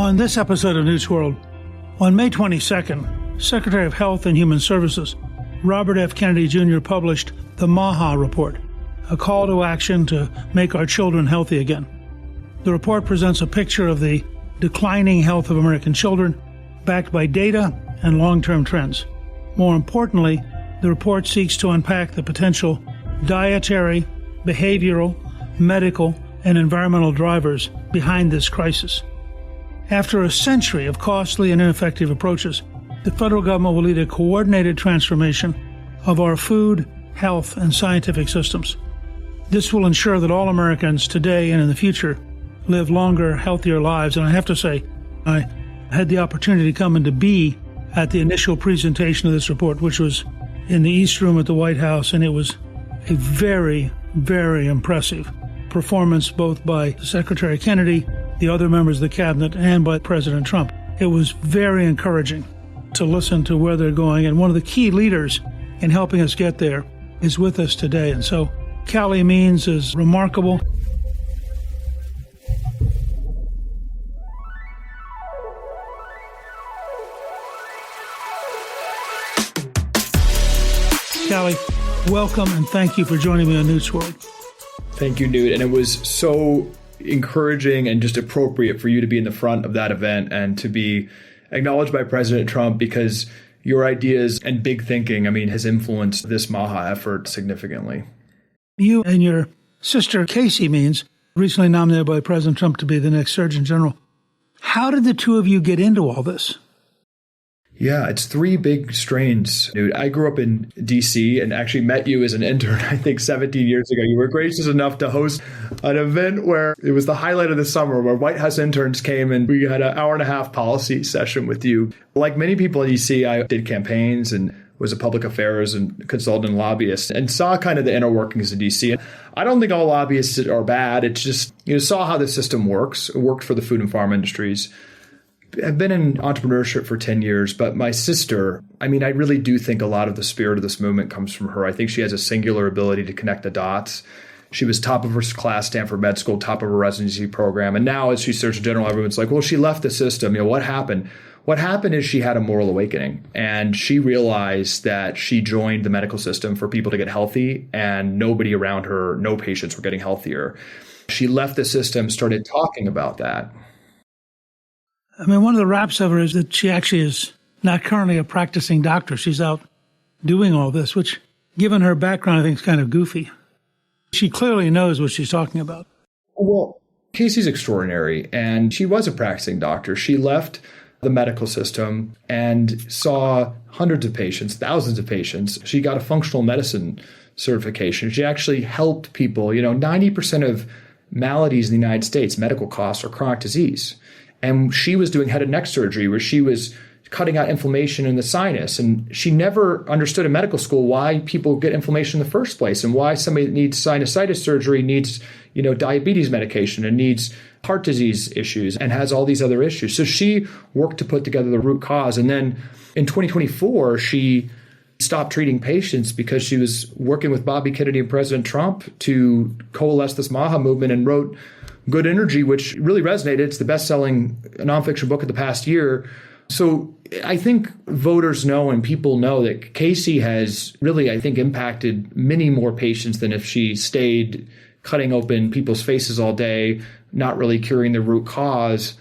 On this episode of Newt's World, on May 22nd, Secretary of Health and Human Services Robert F. Kennedy Jr. published the MAHA Report, a call to action to make our children healthy again. The report presents a picture of the declining health of American children, backed by data and long-term trends. More importantly, the report seeks to unpack the potential dietary, behavioral, medical, and environmental drivers behind this crisis. After a century of costly and ineffective approaches, the federal government will lead a coordinated transformation of our food, health, and scientific systems. This will ensure that all Americans today and in the future live longer, healthier lives. And I have to say, I had the opportunity to come and to be at the initial presentation of this report, which was in the East Room at the White House, and it was a very, very impressive performance both by Secretary Kennedy, the other members of the cabinet, and by President Trump. It was very encouraging to listen to where they're going, and one of the key leaders in helping us get there is with us today. And so Calley Means is remarkable. Calley, welcome and thank you for joining me on Newt's World. Thank you, Newt. And it was so encouraging and just appropriate for you to be in the front of that event and to be acknowledged by President Trump, because your ideas and big thinking, has influenced this MAHA effort significantly. You and your sister, Calley Means, recently nominated by President Trump to be the next Surgeon General. How did the two of you get into all this? Yeah, it's three big strains, Newt. I grew up in D.C. and actually met you as an intern, I think 17 years ago. You were gracious enough to host an event where it was the highlight of the summer, where White House interns came and we had an hour-and-a-half policy session with you. Like many people in D.C., I did campaigns and was a public affairs and consultant and lobbyist and saw kind of the inner workings of D.C. I don't think all lobbyists are bad. It's just, saw how the system works. It worked for the food and farm industries. I've been in entrepreneurship for 10 years, but my sister, I really do think a lot of the spirit of this movement comes from her. I think she has a singular ability to connect the dots. She was top of her class, Stanford Med School, top of her residency program. And now as she's Surgeon General, everyone's like, well, she left the system. What happened? What happened is she had a moral awakening, and she realized that she joined the medical system for people to get healthy, and nobody around her, no patients were getting healthier. She left the system, started talking about that. One of the raps of her is that she actually is not currently a practicing doctor. She's out doing all this, which, given her background, I think is kind of goofy. She clearly knows what she's talking about. Well, Casey's extraordinary, and she was a practicing doctor. She left the medical system and saw hundreds of patients, thousands of patients. She got a functional medicine certification. She actually helped people. 90% of maladies in the United States, medical costs, are chronic disease. And she was doing head and neck surgery where she was cutting out inflammation in the sinus. And she never understood in medical school why people get inflammation in the first place and why somebody that needs sinusitis surgery needs, diabetes medication and needs heart disease issues and has all these other issues. So she worked to put together the root cause. And then in 2024, she stopped treating patients because she was working with Bobby Kennedy and President Trump to coalesce this MAHA movement and wrote Good Energy, which really resonated. It's the best-selling nonfiction book of the past year. So I think voters know and people know that Casey has really, impacted many more patients than if she stayed cutting open people's faces all day, not really curing the root cause.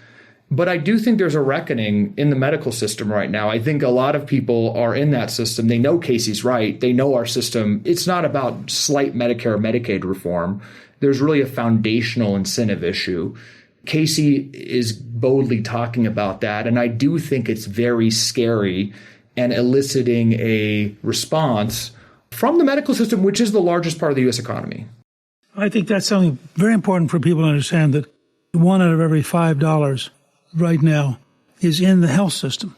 But I do think there's a reckoning in the medical system right now. I think a lot of people are in that system. They know Casey's right. They know our system. It's not about slight Medicare or Medicaid reform. There's really a foundational incentive issue. Casey is boldly talking about that, and I do think it's very scary and eliciting a response from the medical system, which is the largest part of the U.S. economy. I think that's something very important for people to understand, that 1 out of every $5 right now is in the health system,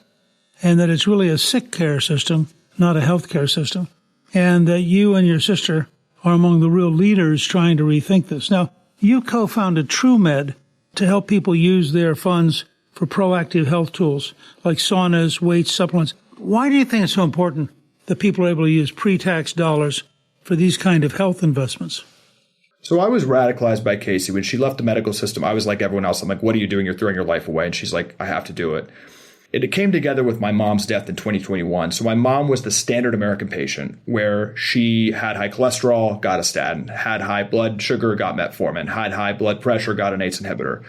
and that it's really a sick care system, not a health care system, and that you and your sister are among the real leaders trying to rethink this. Now, you co-founded TrueMed to help people use their funds for proactive health tools like saunas, weight supplements. Why do you think it's so important that people are able to use pre-tax dollars for these kind of health investments? So I was radicalized by Casey. When she left the medical system, I was like everyone else. I'm like, what are you doing? You're throwing your life away. And she's like, I have to do it. It came together with my mom's death in 2021. So my mom was the standard American patient where she had high cholesterol, got a statin, had high blood sugar, got metformin, had high blood pressure, got an ACE inhibitor.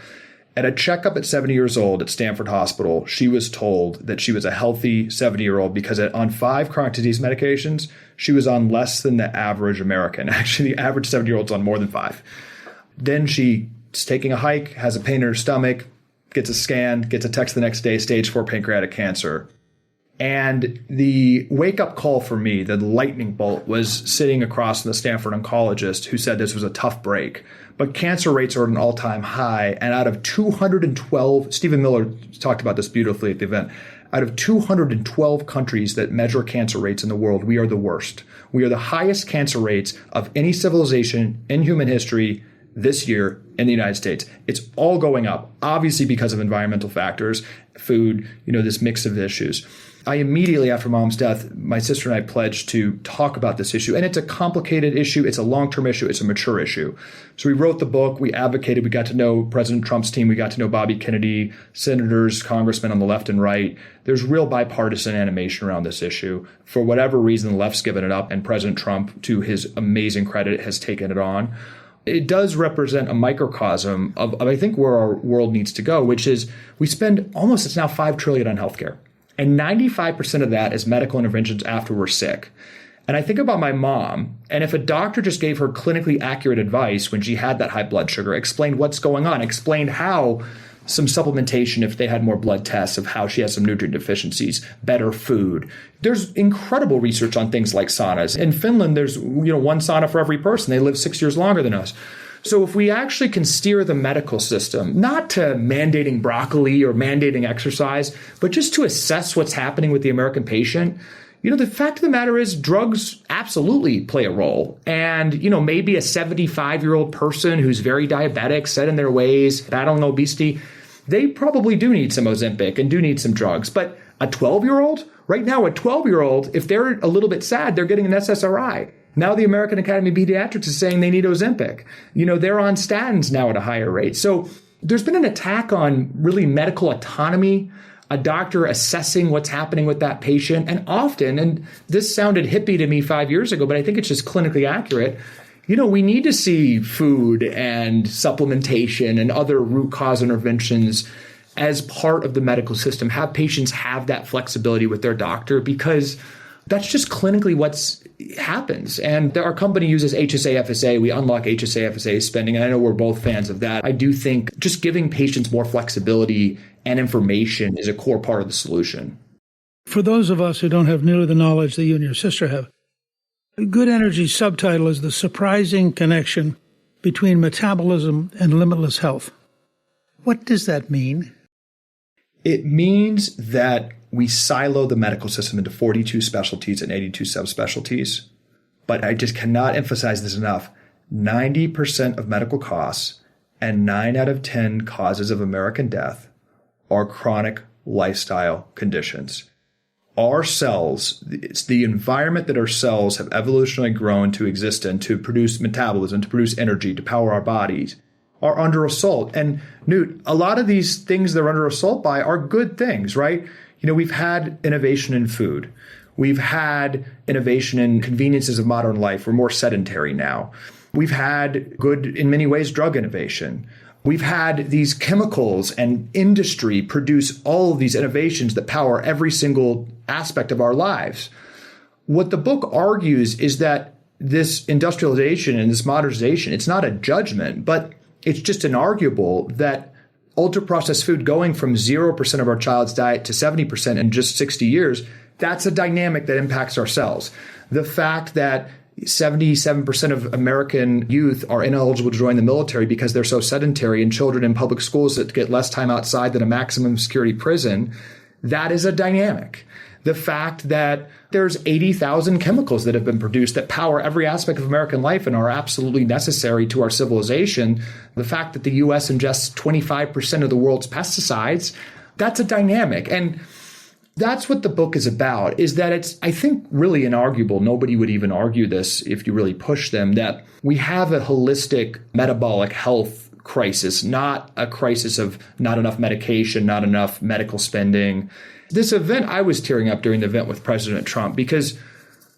At a checkup at 70 years old at Stanford Hospital, she was told that she was a healthy 70-year-old because on 5 chronic disease medications, she was on less than the average American. Actually, the average 70-year-old's on more than 5. Then she's taking a hike, has a pain in her stomach, gets a scan, gets a text the next day, stage 4 pancreatic cancer. And the wake-up call for me, the lightning bolt, was sitting across from the Stanford oncologist who said this was a tough break. But cancer rates are at an all-time high. And out of 212, Stephen Miller talked about this beautifully at the event, out of 212 countries that measure cancer rates in the world, we are the worst. We are the highest cancer rates of any civilization in human history this year in the United States. It's all going up, obviously because of environmental factors, food, this mix of issues. I immediately after mom's death, my sister and I pledged to talk about this issue. And it's a complicated issue. It's a long-term issue. It's a mature issue. So we wrote the book. We advocated. We got to know President Trump's team. We got to know Bobby Kennedy, senators, congressmen on the left and right. There's real bipartisan animation around this issue. For whatever reason, the left's given it up. And President Trump, to his amazing credit, has taken it on. It does represent a microcosm of I think, where our world needs to go, which is we spend it's now $5 trillion on healthcare. And 95% of that is medical interventions after we're sick. And I think about my mom, and if a doctor just gave her clinically accurate advice when she had that high blood sugar, explained what's going on, explained how some supplementation if they had more blood tests, of how she has some nutrient deficiencies, better food. There's incredible research on things like saunas. In Finland, there's one sauna for every person. They live 6 years longer than us. So if we actually can steer the medical system, not to mandating broccoli or mandating exercise, but just to assess what's happening with the American patient, the fact of the matter is drugs absolutely play a role. And, maybe a 75-year-old person who's very diabetic, set in their ways, battling obesity, they probably do need some Ozempic and do need some drugs. But a 12-year-old, right now, a 12-year-old, if they're a little bit sad, they're getting an SSRI. Now the American Academy of Pediatrics is saying they need Ozempic. They're on statins now at a higher rate. So there's been an attack on really medical autonomy, a doctor assessing what's happening with that patient. And often, and this sounded hippie to me 5 years ago, but I think it's just clinically accurate, we need to see food and supplementation and other root cause interventions as part of the medical system. Have patients have that flexibility with their doctor, because that's just clinically what's happens. And our company uses HSA FSA. We unlock HSA FSA spending. And I know we're both fans of that. I do think just giving patients more flexibility and information is a core part of the solution. For those of us who don't have nearly the knowledge that you and your sister have, Good Energy's subtitle is The Surprising Connection Between Metabolism and Limitless Health. What does that mean? It means that we silo the medical system into 42 specialties and 82 subspecialties. But I just cannot emphasize this enough. 90% of medical costs and 9 out of 10 causes of American death are chronic lifestyle conditions. Our cells, it's the environment that our cells have evolutionarily grown to exist in, to produce metabolism, to produce energy, to power our bodies, are under assault. And Newt, a lot of these things they're under assault by are good things, right? We've had innovation in food. We've had innovation in conveniences of modern life. We're more sedentary now. We've had good, in many ways, drug innovation. We've had these chemicals and industry produce all of these innovations that power every single aspect of our lives. What the book argues is that this industrialization and this modernization, it's not a judgment, but it's just inarguable that ultra-processed food going from 0% of our child's diet to 70% in just 60 years, that's a dynamic that impacts our cells. The fact that 77% of American youth are ineligible to join the military because they're so sedentary, and children in public schools that get less time outside than a maximum security prison, that is a dynamic. The fact that there's 80,000 chemicals that have been produced that power every aspect of American life and are absolutely necessary to our civilization. The fact that the U.S. ingests 25% of the world's pesticides, that's a dynamic. And That's what the book is about, is that it's, I think, really inarguable. Nobody would even argue this if you really push them, that we have a holistic metabolic health crisis, not a crisis of not enough medication, not enough medical spending. This event, I was tearing up during the event with President Trump because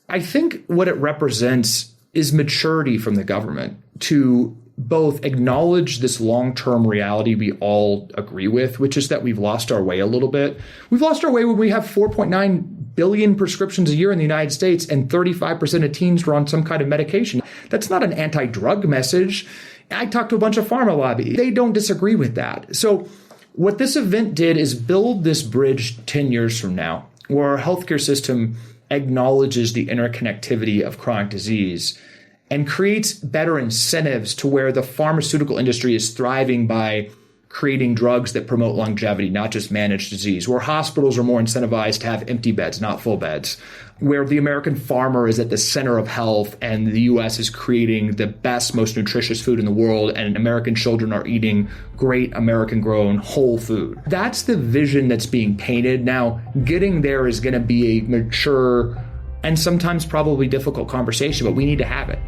I think what it represents is maturity from the government to both acknowledge this long-term reality we all agree with, which is that we've lost our way a little bit. We've lost our way when we have 4.9 billion prescriptions a year in the United States and 35% of teens are on some kind of medication. That's not an anti-drug message. I talked to a bunch of pharma lobby. They don't disagree with that. So what this event did is build this bridge 10 years from now, where our healthcare system acknowledges the interconnectivity of chronic disease and creates better incentives to where the pharmaceutical industry is thriving by creating drugs that promote longevity, not just manage disease, where hospitals are more incentivized to have empty beds, not full beds, where the American farmer is at the center of health and the U.S. is creating the best, most nutritious food in the world, and American children are eating great American-grown whole food. That's the vision that's being painted. Now, getting there is going to be a mature and sometimes probably difficult conversation, but we need to have it.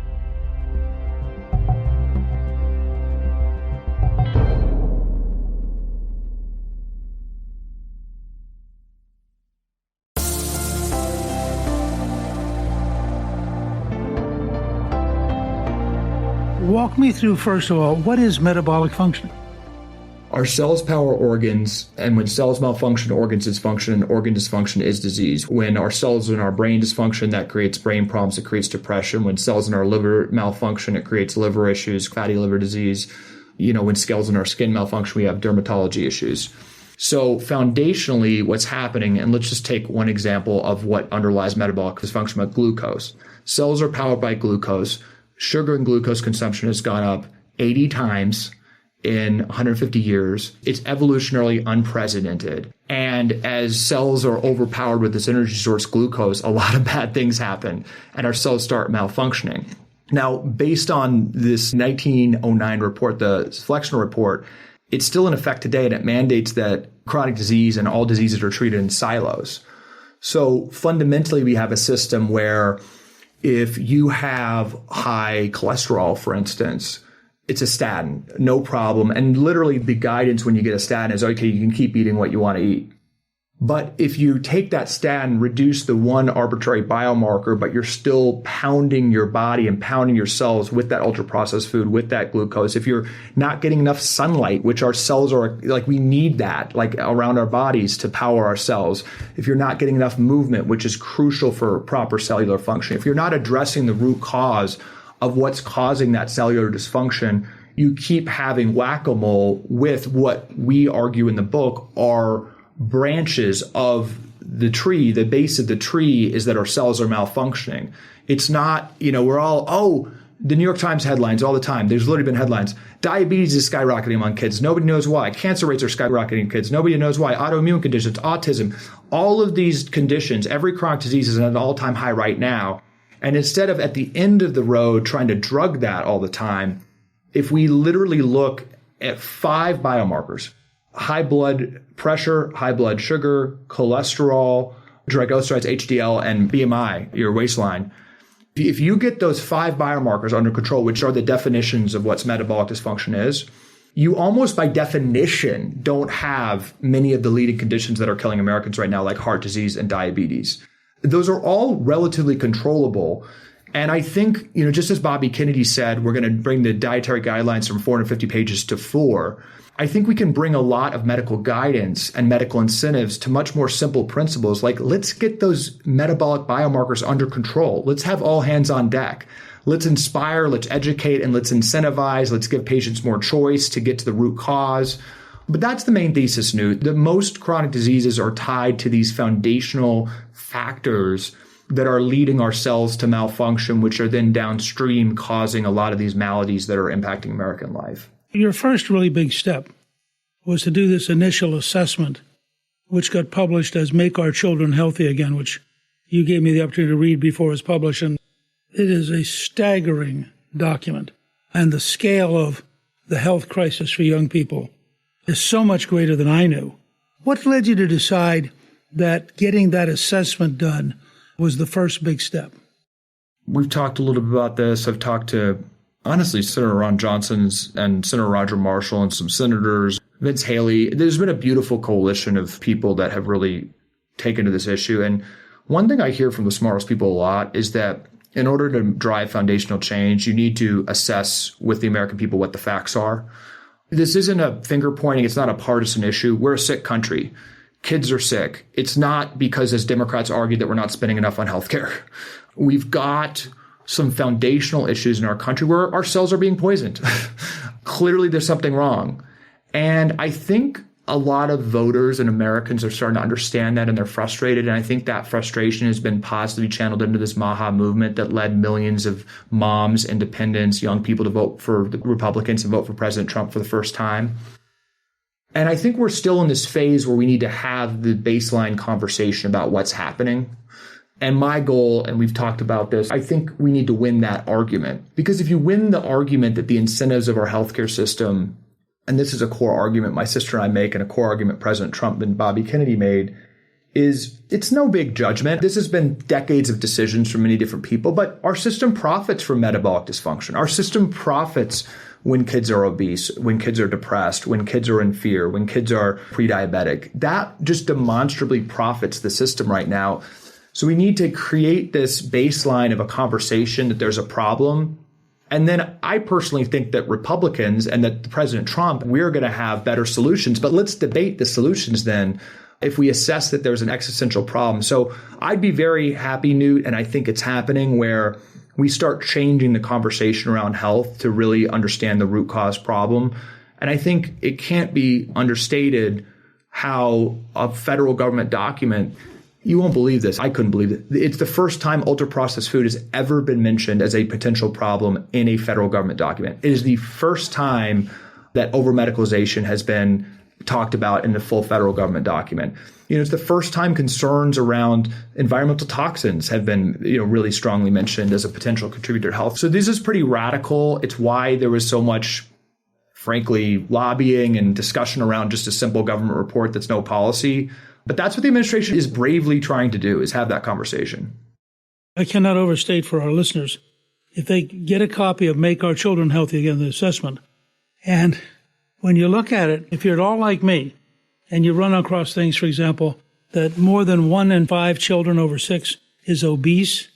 Walk me through, first of all, what is metabolic function? Our cells power organs, and when cells malfunction, organs dysfunction, and organ dysfunction is disease. When our cells in our brain dysfunction, that creates brain problems, it creates depression. When cells in our liver malfunction, it creates liver issues, fatty liver disease. When cells in our skin malfunction, we have dermatology issues. So foundationally, what's happening, and let's just take one example of what underlies metabolic dysfunction, about glucose. Cells are powered by glucose. Sugar and glucose consumption has gone up 80 times in 150 years. It's evolutionarily unprecedented. And as cells are overpowered with this energy source, glucose, a lot of bad things happen and our cells start malfunctioning. Now, based on this 1909 report, the Flexner report, it's still in effect today, and it mandates that chronic disease and all diseases are treated in silos. So fundamentally, we have a system where if you have high cholesterol, for instance, it's a statin, no problem. And literally the guidance when you get a statin is, okay, you can keep eating what you want to eat. But if you take that statin, reduce the one arbitrary biomarker, but you're still pounding your body and pounding your cells with that ultra-processed food, with that glucose, if you're not getting enough sunlight, which our cells are, like we need that, like around our bodies to power our cells, if you're not getting enough movement, which is crucial for proper cellular function, if you're not addressing the root cause of what's causing that cellular dysfunction, you keep having whack-a-mole with what we argue in the book are branches of the tree. The base of the tree is that our cells are malfunctioning. It's not, we're all, the New York Times headlines all the time. There's literally been headlines. Diabetes is skyrocketing among kids. Nobody knows why. Cancer rates are skyrocketing in kids. Nobody knows why. Autoimmune conditions, autism, all of these conditions, every chronic disease is at an all-time high right now. And instead of at the end of the road trying to drug that all the time, if we literally look at 5 biomarkers, high blood pressure, high blood sugar, cholesterol, triglycerides, HDL, and BMI, your waistline. If you get those 5 biomarkers under control, which are the definitions of what metabolic dysfunction is, you almost by definition don't have many of the leading conditions that are killing Americans right now, like heart disease and diabetes. Those are all relatively controllable. And I think, just as Bobby Kennedy said, we're going to bring the dietary guidelines from 450 pages to 4. I think we can bring a lot of medical guidance and medical incentives to much more simple principles, like let's get those metabolic biomarkers under control. Let's have all hands on deck. Let's inspire, let's educate, and let's incentivize. Let's give patients more choice to get to the root cause. But that's the main thesis, Newt. The most chronic diseases are tied to these foundational factors that are leading our cells to malfunction, which are then downstream causing a lot of these maladies that are impacting American life. Your first really big step was to do this initial assessment, which got published as Make Our Children Healthy Again, which you gave me the opportunity to read before it was published. And it is a staggering document. And the scale of the health crisis for young people is so much greater than I knew. What led you to decide that getting that assessment done was the first big step? We've talked a little bit about this. I've talked to, honestly, Senator Ron Johnson and Senator Roger Marshall and some senators, Vince Haley. There's been a beautiful coalition of people that have really taken to this issue. And one thing I hear from the smartest people a lot is that in order to drive foundational change, you need to assess with the American people what the facts are. This isn't a finger pointing. It's not a partisan issue. We're a sick country. Kids are sick. It's not because, as Democrats argue, that we're not spending enough on healthcare. We've got some foundational issues in our country where our cells are being poisoned. Clearly, there's something wrong. And I think a lot of voters and Americans are starting to understand that, and they're frustrated. And I think that frustration has been positively channeled into this MAHA movement that led millions of moms, independents, young people to vote for the Republicans and vote for President Trump for the first time. And I think we're still in this phase where we need to have the baseline conversation about what's happening. And my goal, and we've talked about this, I think we need to win that argument. Because if you win the argument that the incentives of our healthcare system, and this is a core argument my sister and I make, and a core argument President Trump and Bobby Kennedy made, is it's no big judgment. This has been decades of decisions from many different people, but our system profits from metabolic dysfunction. Our system profits when kids are obese, when kids are depressed, when kids are in fear, when kids are pre-diabetic. That just demonstrably profits the system right now. So we need to create this baseline of a conversation that there's a problem. And then I personally think that Republicans and that President Trump, we're going to have better solutions. But let's debate the solutions then if we assess that there's an existential problem. So I'd be very happy, Newt, and I think it's happening, where we start changing the conversation around health to really understand the root cause problem. And I think it can't be understated how a federal government document, you won't believe this. I couldn't believe it. It's the first time ultra-processed food has ever been mentioned as a potential problem in a federal government document. It is the first time that over-medicalization has been talked about in the full federal government document. It's the first time concerns around environmental toxins have been, really strongly mentioned as a potential contributor to health. So this is pretty radical. It's why there was so much, frankly, lobbying and discussion around just a simple government report that's no policy. But that's what the administration is bravely trying to do, is have that conversation. I cannot overstate for our listeners, if they get a copy of Make Our Children Healthy Again, the assessment, and when you look at it, if you're at all like me, and you run across things, for example, that more than 1 in 5 children over 6 is obese,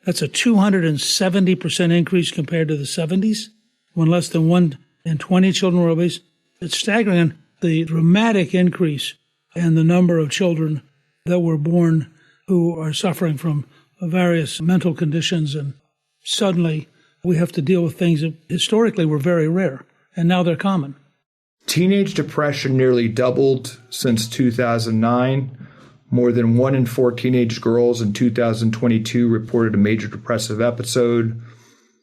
that's a 270% increase compared to the 70s, when less than 1 in 20 children were obese. It's staggering. And the dramatic increase in the number of children that were born who are suffering from various mental conditions, and suddenly we have to deal with things that historically were very rare, and now they're common. Teenage depression nearly doubled since 2009. More than 1 in 4 teenage girls in 2022 reported a major depressive episode.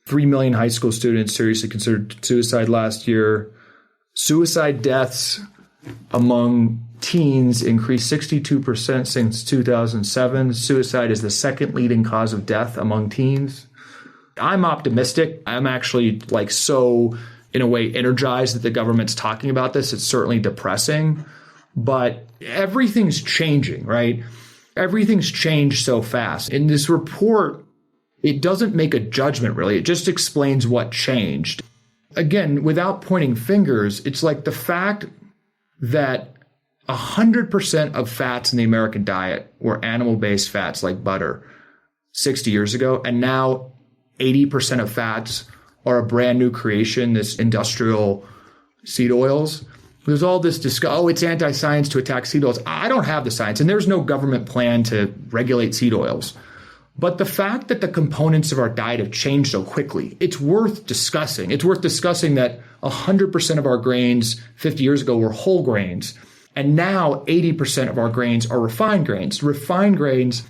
3 million high school students seriously considered suicide last year. Suicide deaths among teens increased 62% since 2007. Suicide is the second leading cause of death among teens. I'm optimistic. I'm actually so, in a way, energized that the government's talking about this. It's certainly depressing, but everything's changing, right? Everything's changed so fast. In this report, it doesn't make a judgment, really. It just explains what changed. Again, without pointing fingers, it's like the fact that 100% of fats in the American diet were animal-based fats like butter 60 years ago, and now 80% of fats are a brand new creation, this industrial seed oils. There's all this it's anti-science to attack seed oils. I don't have the science, and there's no government plan to regulate seed oils. But the fact that the components of our diet have changed so quickly, it's worth discussing. It's worth discussing that 100% of our grains 50 years ago were whole grains, and now 80% of our grains are refined grains. Refined grains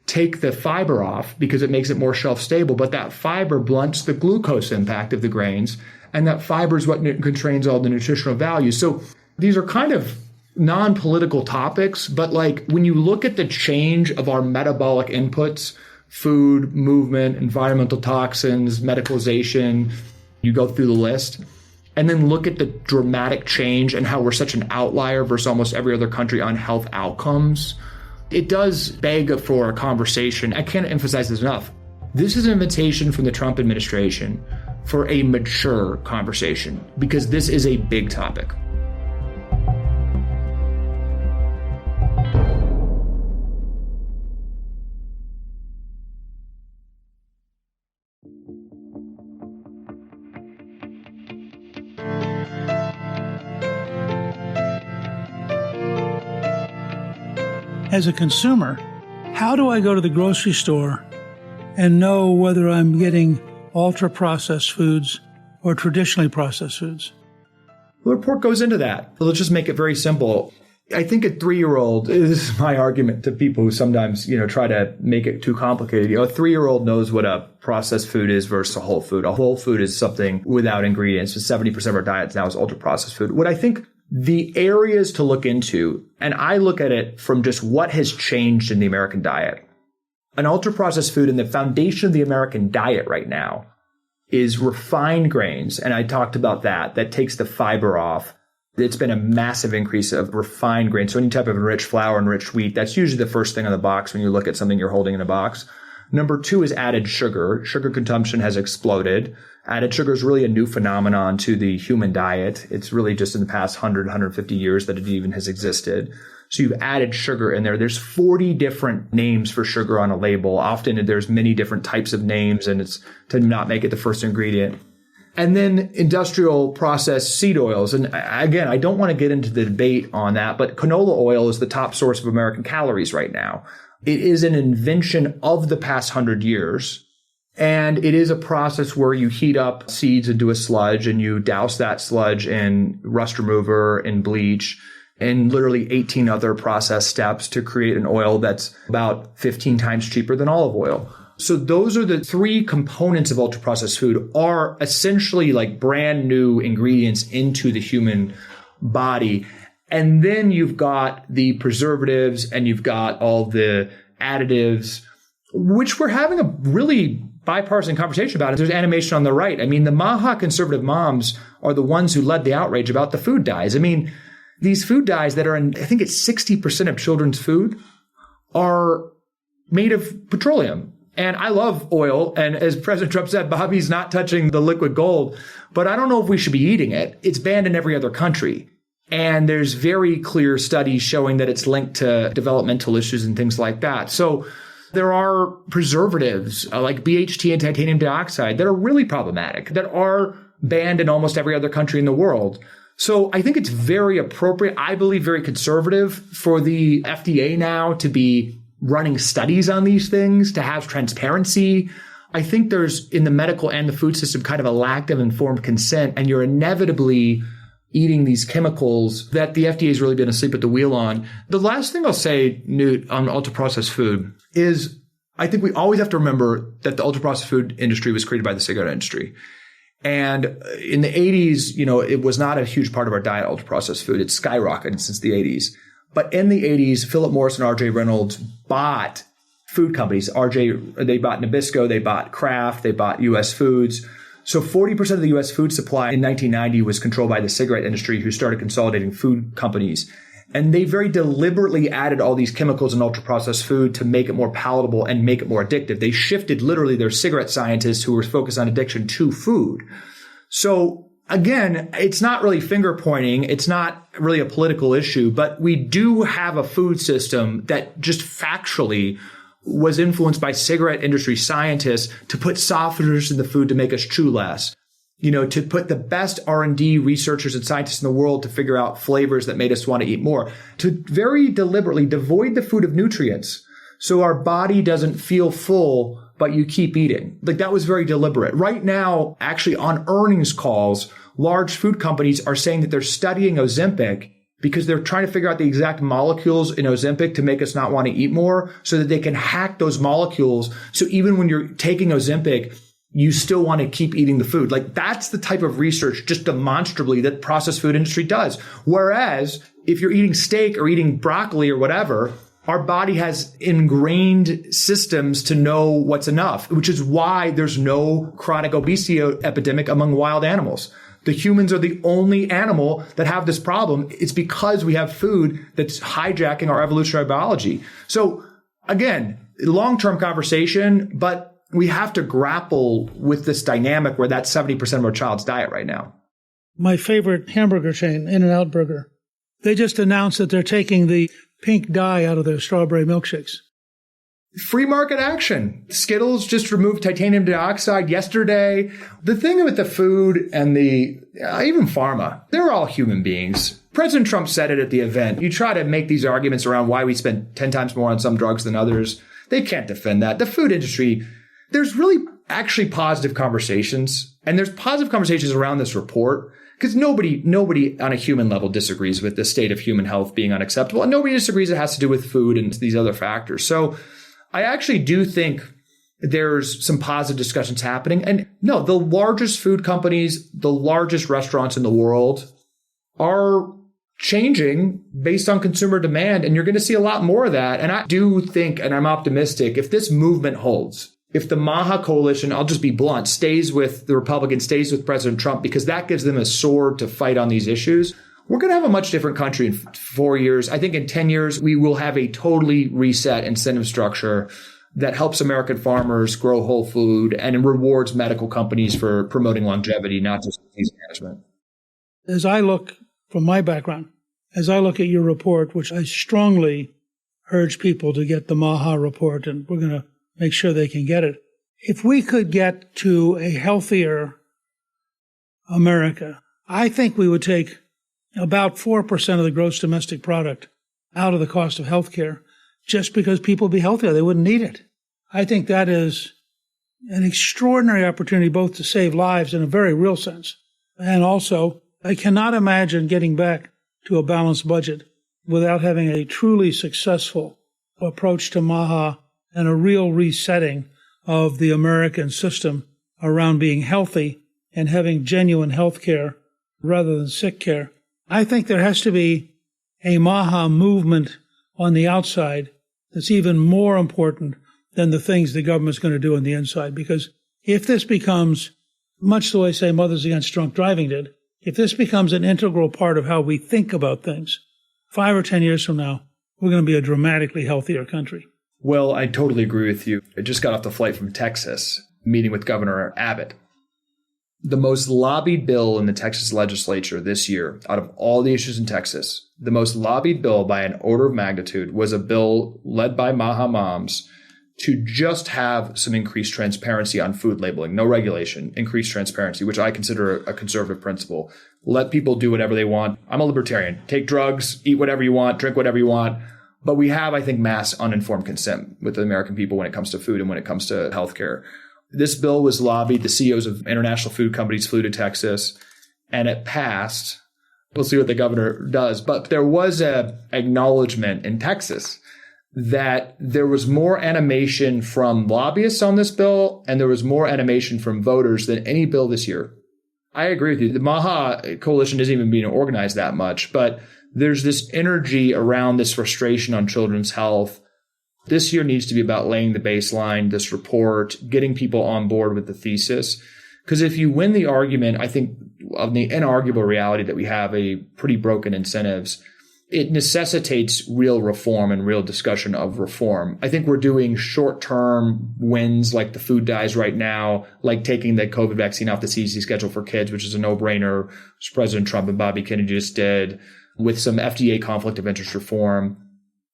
take the fiber off because it makes it more shelf stable, but that fiber blunts the glucose impact of the grains, and that fiber is what contains all the nutritional value. So these are kind of non-political topics, but when you look at the change of our metabolic inputs, food, movement, environmental toxins, medicalization, you go through the list, and then look at the dramatic change and how we're such an outlier versus almost every other country on health outcomes, it does beg for a conversation. I can't emphasize this enough. This is an invitation from the Trump administration for a mature conversation, because this is a big topic. As a consumer, how do I go to the grocery store and know whether I'm getting ultra-processed foods or traditionally processed foods? The report goes into that. Let's just make it very simple. I think a 3-year-old, this is my argument to people who sometimes, try to make it too complicated. A 3-year-old knows what a processed food is versus a whole food. A whole food is something without ingredients. So 70% of our diet now is ultra-processed food. What I think the areas to look into, and I look at it from just what has changed in the American diet. An ultra-processed food, and the foundation of the American diet right now is refined grains. And I talked about that. That takes the fiber off. It's been a massive increase of refined grains. So any type of enriched flour, enriched wheat, that's usually the first thing on the box when you look at something you're holding in a box. Number 2 is added sugar. Sugar consumption has exploded. Added sugar is really a new phenomenon to the human diet. It's really just in the past 100, 150 years that it even has existed. So you've added sugar in there. There's 40 different names for sugar on a label. Often there's many different types of names, and it's to not make it the first ingredient. And then industrial processed seed oils. And again, I don't want to get into the debate on that, but canola oil is the top source of American calories right now. It is an invention of the past 100 years. And it is a process where you heat up seeds into a sludge and you douse that sludge in rust remover and bleach and literally 18 other process steps to create an oil that's about 15 times cheaper than olive oil. So those are the 3 components of ultra-processed food, are essentially like brand new ingredients into the human body. And then you've got the preservatives and you've got all the additives, which we're having a really bipartisan conversation about it. There's animation on the right. I mean, the MAHA conservative moms are the ones who led the outrage about the food dyes. I mean, these food dyes that are in, I think it's 60% of children's food, are made of petroleum. And I love oil. And as President Trump said, Bobby's not touching the liquid gold, but I don't know if we should be eating it. It's banned in every other country. And there's very clear studies showing that it's linked to developmental issues and things like that. So there are preservatives like BHT and titanium dioxide that are really problematic, that are banned in almost every other country in the world. So I think it's very appropriate, I believe very conservative, for the FDA now to be running studies on these things, to have transparency. I think there's, in the medical and the food system, kind of a lack of informed consent, and you're inevitably eating these chemicals that the FDA has really been asleep at the wheel on. The last thing I'll say, Newt, on ultra-processed food is I think we always have to remember that the ultra-processed food industry was created by the cigarette industry. And in the 80s, it was not a huge part of our diet, ultra-processed food. It's skyrocketed since the 80s. But in the 80s, Philip Morris and R.J. Reynolds bought food companies. They bought Nabisco, they bought Kraft, they bought U.S. Foods. So 40% of the U.S. food supply in 1990 was controlled by the cigarette industry, who started consolidating food companies. And they very deliberately added all these chemicals in ultra-processed food to make it more palatable and make it more addictive. They shifted literally their cigarette scientists who were focused on addiction to food. So again, it's not really finger pointing. It's not really a political issue, but we do have a food system that just factually was influenced by cigarette industry scientists to put softeners in the food to make us chew less, to put the best R&D researchers and scientists in the world to figure out flavors that made us want to eat more, to very deliberately devoid the food of nutrients so our body doesn't feel full, but you keep eating. Like, that was very deliberate. Right now, actually on earnings calls, large food companies are saying that they're studying Ozempic because they're trying to figure out the exact molecules in Ozempic to make us not want to eat more, so that they can hack those molecules. So even when you're taking Ozempic, you still want to keep eating the food. Like, that's the type of research, just demonstrably, that processed food industry does. Whereas if you're eating steak or eating broccoli or whatever, our body has ingrained systems to know what's enough, which is why there's no chronic obesity epidemic among wild animals. The humans are the only animal that have this problem. It's because we have food that's hijacking our evolutionary biology. So again, long-term conversation, but we have to grapple with this dynamic where that's 70% of our child's diet right now. My favorite hamburger chain, In-N-Out Burger, they just announced that they're taking the pink dye out of their strawberry milkshakes. Free market action. Skittles just removed titanium dioxide yesterday. The thing with the food and even pharma, they're all human beings. President Trump said it at the event. You try to make these arguments around why we spend 10 times more on some drugs than others. They can't defend that. The food industry, there's really actually positive conversations. And there's positive conversations around this report because nobody on a human level disagrees with the state of human health being unacceptable. And nobody disagrees it has to do with food and these other factors. So I actually do think there's some positive discussions happening. And no, the largest food companies, the largest restaurants in the world are changing based on consumer demand. And you're going to see a lot more of that. And I do think, and I'm optimistic, if this movement holds, if the MAHA coalition, I'll just be blunt, stays with the Republicans, stays with President Trump, because that gives them a sword to fight on these issues, we're going to have a much different country in 4 years. I think in 10 years, we will have a totally reset incentive structure that helps American farmers grow whole food and rewards medical companies for promoting longevity, not just disease management. As I look, from my background, as I look at your report, which I strongly urge people to get the MAHA report, and we're going to make sure they can get it. If we could get to a healthier America, I think we would take about 4% of the gross domestic product out of the cost of healthcare just because people would be healthier. They wouldn't need it. I think that is an extraordinary opportunity both to save lives in a very real sense. And also, I cannot imagine getting back to a balanced budget without having a truly successful approach to MAHA and a real resetting of the American system around being healthy and having genuine health care rather than sick care. I think there has to be a MAHA movement on the outside that's even more important than the things the government's going to do on the inside. Because if this becomes, much the way, say, Mothers Against Drunk Driving did, if this becomes an integral part of how we think about things, 5 or 10 years from now, we're going to be a dramatically healthier country. Well, I totally agree with you. I just got off the flight from Texas, meeting with Governor Abbott. The most lobbied bill in the Texas legislature this year, out of all the issues in Texas, the most lobbied bill by an order of magnitude was a bill led by MAHA moms to just have some increased transparency on food labeling, no regulation, increased transparency, which I consider a conservative principle. Let people do whatever they want. I'm a libertarian. Take drugs, eat whatever you want, drink whatever you want. But we have, I think, mass uninformed consent with the American people when it comes to food and when it comes to healthcare. This bill was lobbied. The CEOs of international food companies flew to Texas, and it passed. We'll see what the governor does. But there was an acknowledgement in Texas that there was more animation from lobbyists on this bill, and there was more animation from voters than any bill this year. I agree with you. The MAHA coalition isn't even being organized that much, but there's this energy around this frustration on children's health. This year needs to be about laying the baseline, this report, getting people on board with the thesis. Because if you win the argument, I think, of the inarguable reality that we have a pretty broken incentives, it necessitates real reform and real discussion of reform. I think we're doing short-term wins like the food dyes right now, like taking the COVID vaccine off the CDC schedule for kids, which is a no-brainer, which President Trump and Bobby Kennedy just did, with some FDA conflict of interest reform.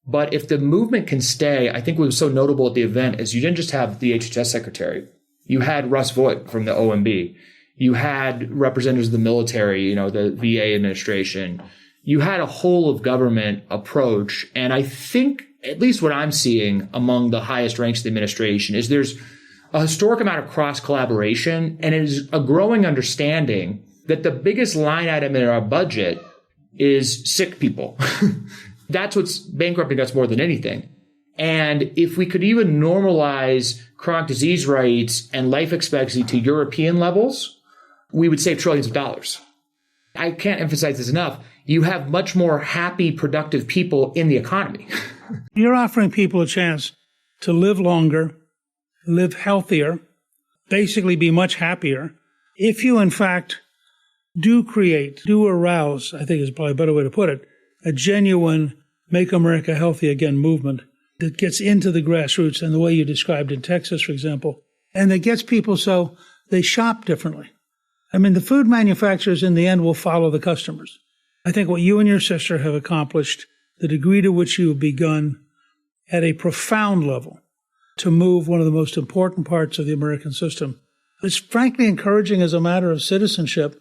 But if the movement can stay, I think what was so notable at the event is you didn't just have the HHS secretary. You had Russ Vought from the OMB. You had representatives of the military, the VA administration. You had a whole of government approach. And I think, at least what I'm seeing among the highest ranks of the administration, is there's a historic amount of cross-collaboration, and it is a growing understanding that the biggest line item in our budget is sick people. That's what's bankrupting us more than anything. And if we could even normalize chronic disease rates and life expectancy to European levels, we would save trillions of dollars. I can't emphasize this enough. You have much more happy, productive people in the economy. You're offering people a chance to live longer, live healthier, basically be much happier, if you, in fact, do arouse, I think is probably a better way to put it, a genuine Make America Healthy Again movement that gets into the grassroots and the way you described in Texas, for example, and that gets people so they shop differently. I mean, the food manufacturers in the end will follow the customers. I think what you and your sister have accomplished, the degree to which you have begun at a profound level to move one of the most important parts of the American system, is frankly encouraging as a matter of citizenship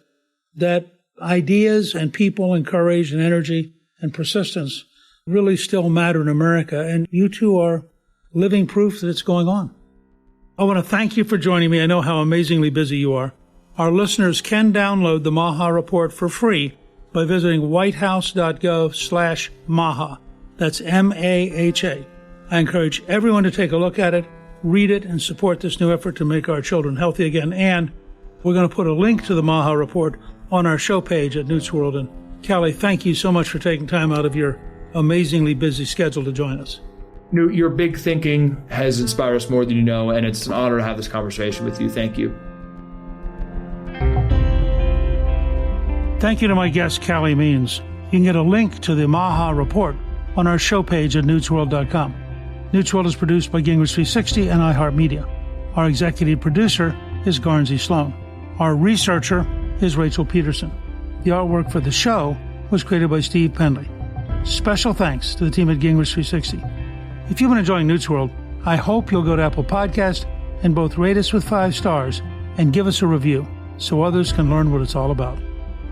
that ideas and people and courage and energy and persistence really still matter in America. And you two are living proof that it's going on. I want to thank you for joining me. I know how amazingly busy you are. Our listeners can download the MAHA Report for free by visiting whitehouse.gov/MAHA. That's MAHA. I encourage everyone to take a look at it, read it, and support this new effort to make our children healthy again. And we're going to put a link to the MAHA Report on our show page at Newt's World. And Calley, thank you so much for taking time out of your amazingly busy schedule to join us. Newt, your big thinking has inspired us more than you know, and it's an honor to have this conversation with you. Thank you. Thank you to my guest, Calley Means. You can get a link to the MAHA Report on our show page at newtsworld.com. Newt's World is produced by Gingrich 360 and iHeartMedia. Our executive producer is Garnsey Sloan. Our researcher is Rachel Peterson. The artwork for the show was created by Steve Pendley. Special thanks to the team at Gingrich 360. If you've been enjoying Newt's World, I hope you'll go to Apple Podcast and both rate us with 5 stars and give us a review so others can learn what it's all about.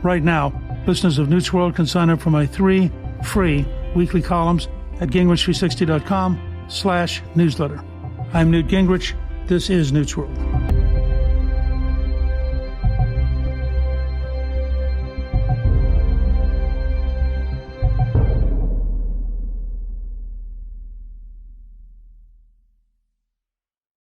Right now, listeners of Newt's World can sign up for my 3 free weekly columns at gingrich360.com/newsletter. I'm Newt Gingrich. This is Newt's World.